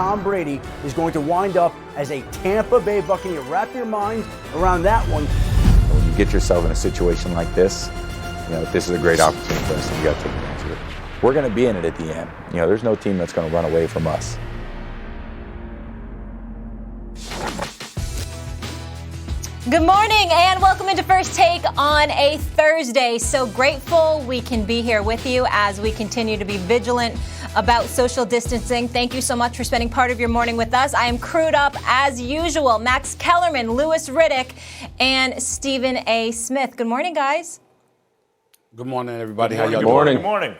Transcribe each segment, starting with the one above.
Tom Brady is going to wind up as a Tampa Bay Buccaneer. Wrap your mind around that one. When you get yourself in a situation like this, this is a great opportunity for us, and you got to take advantage of it. We're going to be in it at the end. There's no team that's going to run away from us. Good morning and welcome into First Take on a Thursday. So grateful we can be here with you as we continue to be vigilant about social distancing. Thank you so much for spending part of your morning with us. I am crewed up as usual. Max Kellerman, Lewis Riddick, and Stephen A. Smith. Good morning, guys. Good morning, everybody. Good morning. How y'all doing? Good morning.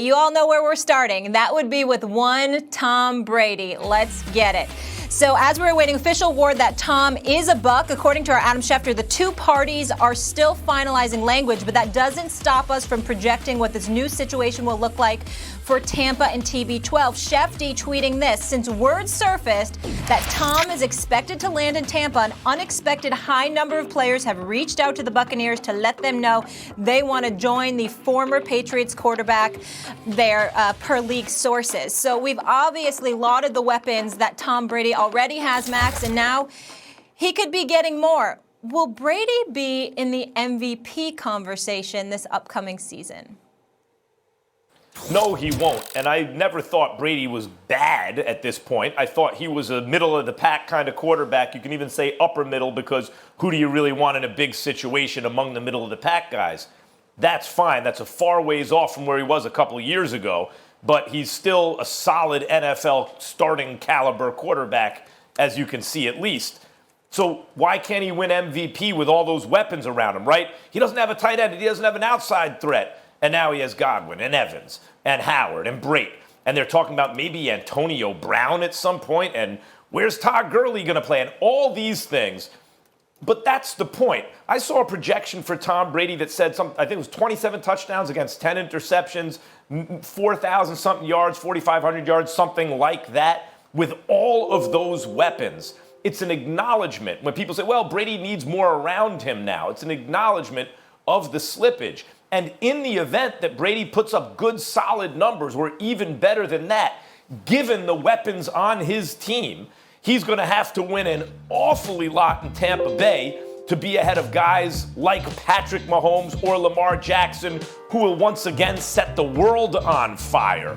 You all know where we're starting. That would be with one Tom Brady. Let's get it. So as we're awaiting official word that Tom is a Buck, according to our Adam Schefter, the two parties are still finalizing language, but that doesn't stop us from projecting what this new situation will look like for Tampa and TB12. Schefty tweeting this: since word surfaced that Tom is expected to land in Tampa, an unexpected high number of players have reached out to the Buccaneers to let them know they want to join the former Patriots quarterback there, per league sources. So we've obviously lauded the weapons that Tom Brady already has, Max, and now he could be getting more. Will Brady be in the MVP conversation this upcoming season? No, he won't. And I never thought Brady was bad at this point. I thought he was a middle-of-the-pack kind of quarterback. You can even say upper middle, because who do you really want in a big situation among the middle-of-the-pack guys? That's fine. That's a far ways off from where he was a couple of years ago. But he's still a solid NFL starting caliber quarterback, as you can see at least. So why can't he win MVP with all those weapons around him, right? He doesn't have a tight end. He doesn't have an outside threat. And now he has Godwin and Evans and Howard and Brady. And they're talking about maybe Antonio Brown at some point. And where's Todd Gurley going to play? And all these things. But that's the point. I saw a projection for Tom Brady that said I think it was 27 touchdowns against 10 interceptions, 4,000-something yards, 4,500 yards, something like that. With all of those weapons, it's an acknowledgement. When people say, well, Brady needs more around him now, it's an acknowledgement of the slippage. And in the event that Brady puts up good, solid numbers, or even better than that, given the weapons on his team, he's going to have to win an awfully lot in Tampa Bay to be ahead of guys like Patrick Mahomes or Lamar Jackson, who will once again set the world on fire.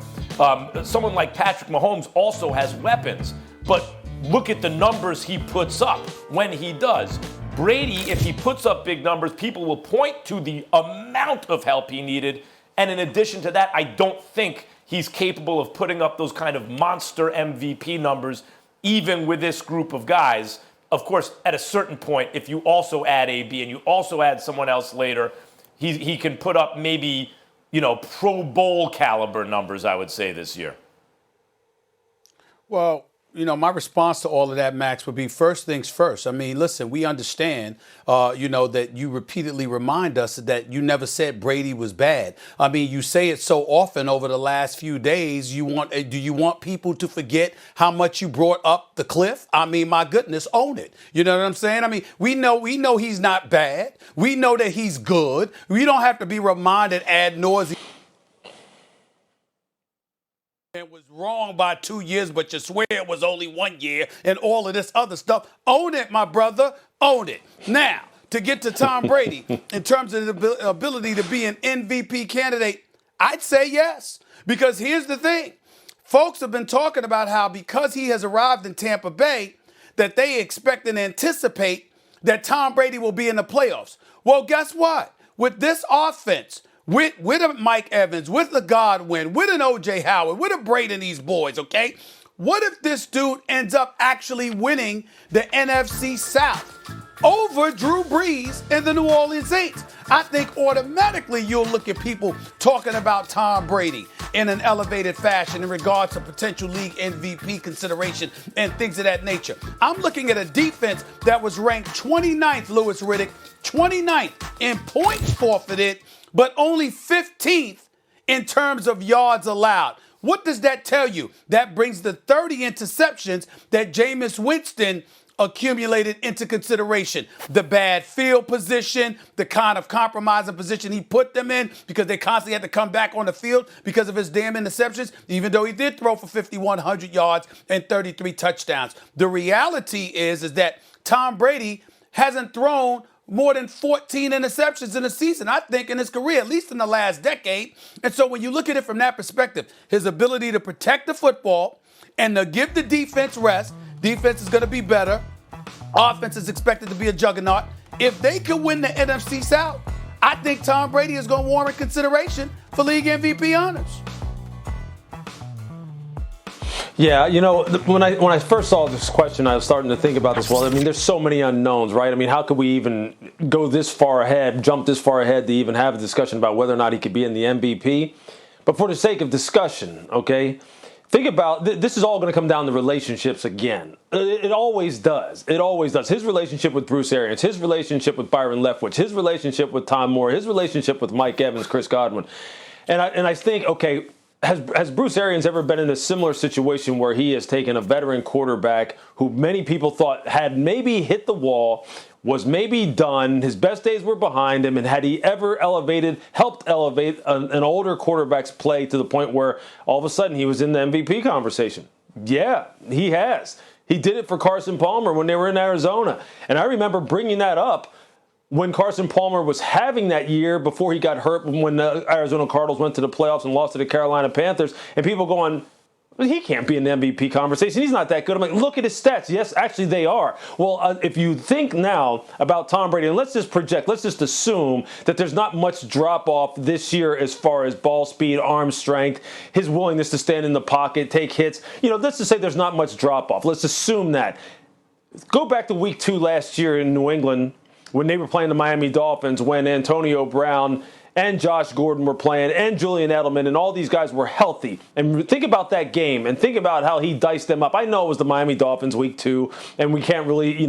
Someone like Patrick Mahomes also has weapons, but look at the numbers he puts up when he does. Brady, if he puts up big numbers, people will point to the amount of help he needed. And in addition to that, I don't think he's capable of putting up those kind of monster MVP numbers, even with this group of guys. Of course, at a certain point, if you also add AB and you also add someone else later, he can put up maybe, Pro Bowl caliber numbers, I would say, this year. Well, my response to all of that, Max, would be first things first. I mean, listen, we understand, that you repeatedly remind us that you never said Brady was bad. I mean, you say it so often over the last few days. Do you want people to forget how much you brought up the cliff? I mean, my goodness, own it. You know what I'm saying? I mean, we know he's not bad. We know that he's good. We don't have to be reminded ad nauseum. It was wrong by 2 years, but you swear it was only 1 year and all of this other stuff. Own it, my brother. Own it. Now, to get to Tom Brady, in terms of the ability to be an MVP candidate, I'd say yes. Because here's the thing. Folks have been talking about how because he has arrived in Tampa Bay, that they expect and anticipate that Tom Brady will be in the playoffs. Well, guess what? With this offense, with a Mike Evans, with a Godwin, with an O.J. Howard, with a Brady and these boys, okay? What if this dude ends up actually winning the NFC South over Drew Brees and the New Orleans Saints? I think automatically you'll look at people talking about Tom Brady in an elevated fashion in regards to potential league MVP consideration and things of that nature. I'm looking at a defense that was ranked 29th, Lewis Riddick, 29th in points forfeited, but only 15th in terms of yards allowed. What does that tell you? That brings the 30 interceptions that Jameis Winston accumulated into consideration. The bad field position, the kind of compromising position he put them in because they constantly had to come back on the field because of his damn interceptions, even though he did throw for 5,100 yards and 33 touchdowns. The reality is that Tom Brady hasn't thrown more than 14 interceptions in a season, I think, in his career, at least in the last decade. And so when you look at it from that perspective, his ability to protect the football and to give the defense rest, defense is going to be better. Offense is expected to be a juggernaut. If they can win the NFC South, I think Tom Brady is going to warrant consideration for league MVP honors. Yeah, you know, when I first saw this question, I was starting to think about this. Well, I mean, there's so many unknowns, right? I mean, how could we even go this far ahead, jump this far ahead to even have a discussion about whether or not he could be in the MVP? But for the sake of discussion, okay, think about this is all going to come down to relationships again. It always does. It always does. His relationship with Bruce Arians, his relationship with Byron Leftwich, his relationship with Tom Moore, his relationship with Mike Evans, Chris Godwin. And I think, okay, has Bruce Arians ever been in a similar situation where he has taken a veteran quarterback who many people thought had maybe hit the wall, was maybe done, his best days were behind him, and had he ever helped elevate an older quarterback's play to the point where all of a sudden he was in the MVP conversation? Yeah, he has. He did it for Carson Palmer when they were in Arizona. And I remember bringing that up when Carson Palmer was having that year before he got hurt when the Arizona Cardinals went to the playoffs and lost to the Carolina Panthers, and people going, well, he can't be in the MVP conversation. He's not that good. I'm like, look at his stats. Yes, actually they are. Well, if you think now about Tom Brady, and let's just project, let's just assume that there's not much drop-off this year as far as ball speed, arm strength, his willingness to stand in the pocket, take hits. You know, let's just say there's not much drop-off. Let's assume that. Go back to week 2 last year in New England, when they were playing the Miami Dolphins, when Antonio Brown and Josh Gordon were playing and Julian Edelman and all these guys were healthy. And think about that game and think about how he diced them up. I know it was the Miami Dolphins week 2, and we can't really,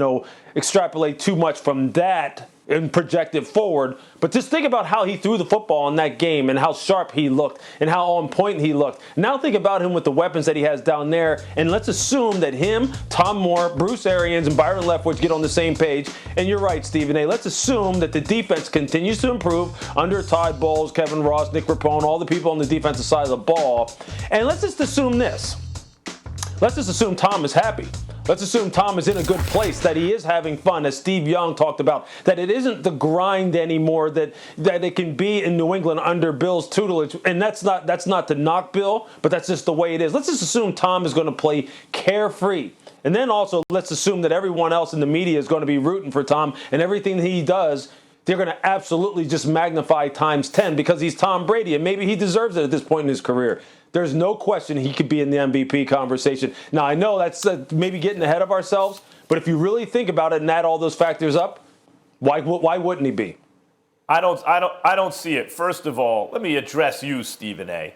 extrapolate too much from that and project it forward. But just think about how he threw the football in that game and how sharp he looked and how on point he looked. Now think about him with the weapons that he has down there, and let's assume that him, Tom Moore, Bruce Arians, and Byron Leftwich get on the same page. And you're right, Stephen A. Let's assume that the defense continues to improve under Todd Bowles, Kevin Ross, Nick Rapone, all the people on the defensive side of the ball. And let's just assume this. Let's just assume Tom is happy. Let's assume Tom is in a good place, that he is having fun, as Steve Young talked about, that it isn't the grind anymore that it can be in New England under Bill's tutelage. And that's not to knock Bill, but that's just the way it is. Let's just assume Tom is going to play carefree. And then also let's assume that everyone else in the media is going to be rooting for Tom, and everything he does, they're going to absolutely just magnify times 10 because he's Tom Brady, and maybe he deserves it at this point in his career. There's no question he could be in the MVP conversation. Now, I know that's maybe getting ahead of ourselves, but if you really think about it and add all those factors up, why wouldn't he be? I don't see it. First of all, let me address you, Stephen A.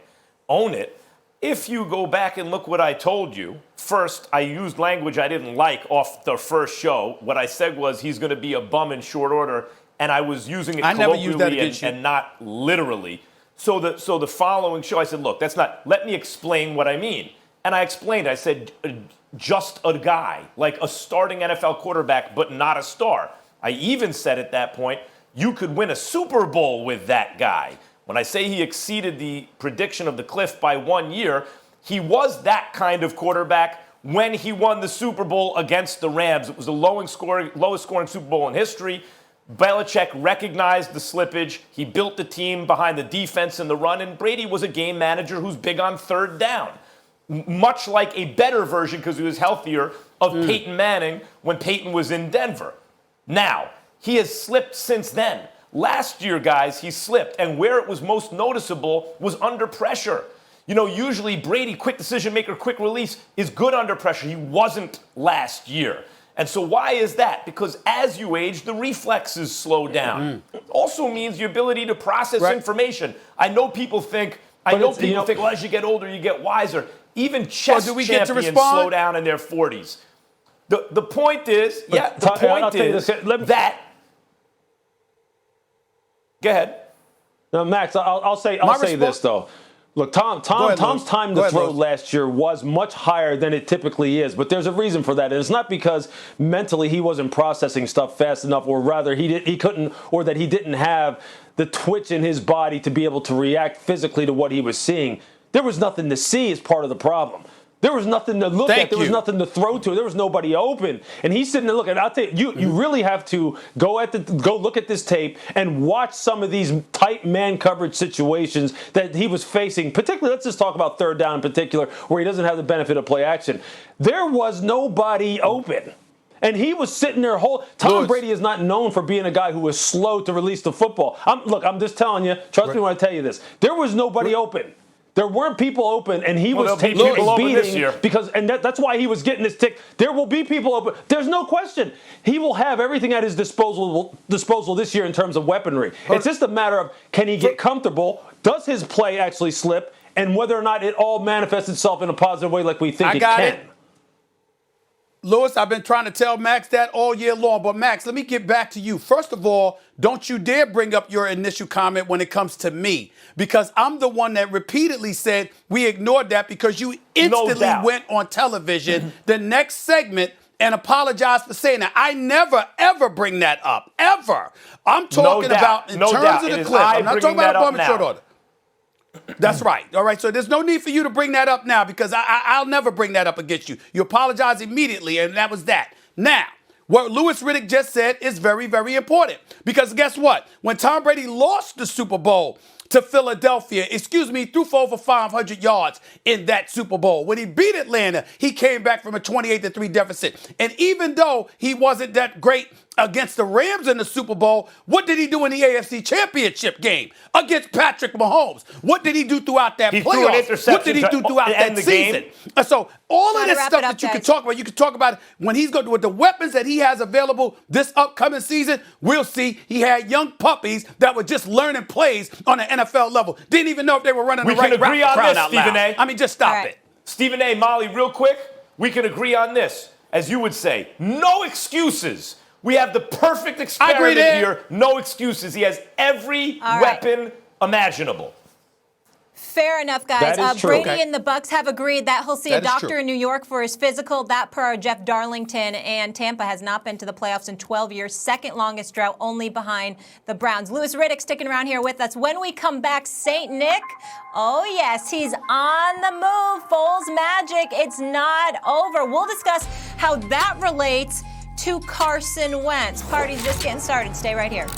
Own it. If you go back and look what I told you, first, I used language I didn't like off the first show. What I said was he's going to be a bum in short order, and I was using it colloquially and not literally. So the following show, I said, look, let me explain what I mean. And I explained, I said, just a guy, like a starting NFL quarterback, but not a star. I even said at that point, you could win a Super Bowl with that guy. When I say he exceeded the prediction of the cliff by 1 year, he was that kind of quarterback when he won the Super Bowl against the Rams. It was the lowest scoring Super Bowl in history. Belichick recognized the slippage. He built the team behind the defense and the run, and Brady was a game manager who's big on third down. Much like a better version, because he was healthier, of Peyton Manning when Peyton was in Denver. Now, he has slipped since then. Last year, guys, he slipped, and where it was most noticeable was under pressure. Usually Brady, quick decision maker, quick release, is good under pressure. He wasn't last year. And so why is that? Because as you age, the reflexes slow down. Also means your ability to process information. I know people think, well, as you get older, you get wiser. Even chess champions slow down in their 40s. The point is, that. Go ahead. Now, Max, I'll say this, though. Look, Tom's time to throw Lewis. last year was much higher than it typically is, but there's a reason for that. And it's not because mentally he wasn't processing stuff fast enough, or rather he couldn't, or that he didn't have the twitch in his body to be able to react physically to what he was seeing. There was nothing to see as part of the problem. There was nothing to look at. There was nothing to throw to. There was nobody open. And he's sitting there looking. I'll tell you, you really have to go look at this tape and watch some of these tight man coverage situations that he was facing. Particularly, let's just talk about third down in particular, where he doesn't have the benefit of play action. There was nobody open. And he was sitting there Tom Brady is not known for being a guy who is slow to release the football. I'm just telling you, trust me when I tell you this. There was nobody open. There weren't people open, and he was taking a beating because, and that's why he was getting this tick. There will be people open. There's no question. He will have everything at his disposal this year in terms of weaponry. It's just a matter of, can he get comfortable? Does his play actually slip? And whether or not it all manifests itself in a positive way like we think it can. Lewis, I've been trying to tell Max that all year long. But, Max, let me get back to you. First of all, don't you dare bring up your initial comment when it comes to me, because I'm the one that repeatedly said we ignored that because you instantly went on television the next segment and apologized for saying that. I never, ever bring that up, ever. I'm talking about in terms of the clip. I'm not talking about appointment short order. That's right. All right. So there's no need for you to bring that up now because I'll never bring that up against you. You apologize immediately, and that was that. Now, what Louis Riddick just said is very, very important because guess what? When Tom Brady lost the Super Bowl to Philadelphia, threw for over 500 yards in that Super Bowl. When he beat Atlanta, he came back from a 28-3 deficit. And even though he wasn't that great against the Rams in the Super Bowl, what did he do in the AFC Championship game against Patrick Mahomes? What did he do throughout that playoff? What did he do throughout that season? So all of this stuff that you can talk about when he's going to, with the weapons that he has available this upcoming season, we'll see. He had young puppies that were just learning plays on an NFL level. Didn't even know if they were running the right route. We can agree on this, Stephen A. I mean, just stop it. Stephen A., Molly, real quick, we can agree on this. As you would say, no excuses. We have the perfect experiment here. No excuses. He has every weapon imaginable. Fair enough, guys. That is true. Brady and the Bucs have agreed that he'll see a doctor in New York for his physical. That per Jeff Darlington, and Tampa has not been to the playoffs in 12 years. Second longest drought, only behind the Browns. Louis Riddick sticking around here with us. When we come back, St. Nick, oh yes, he's on the move. Foles magic, it's not over. We'll discuss how that relates to Carson Wentz. Party's just getting started. Stay right here.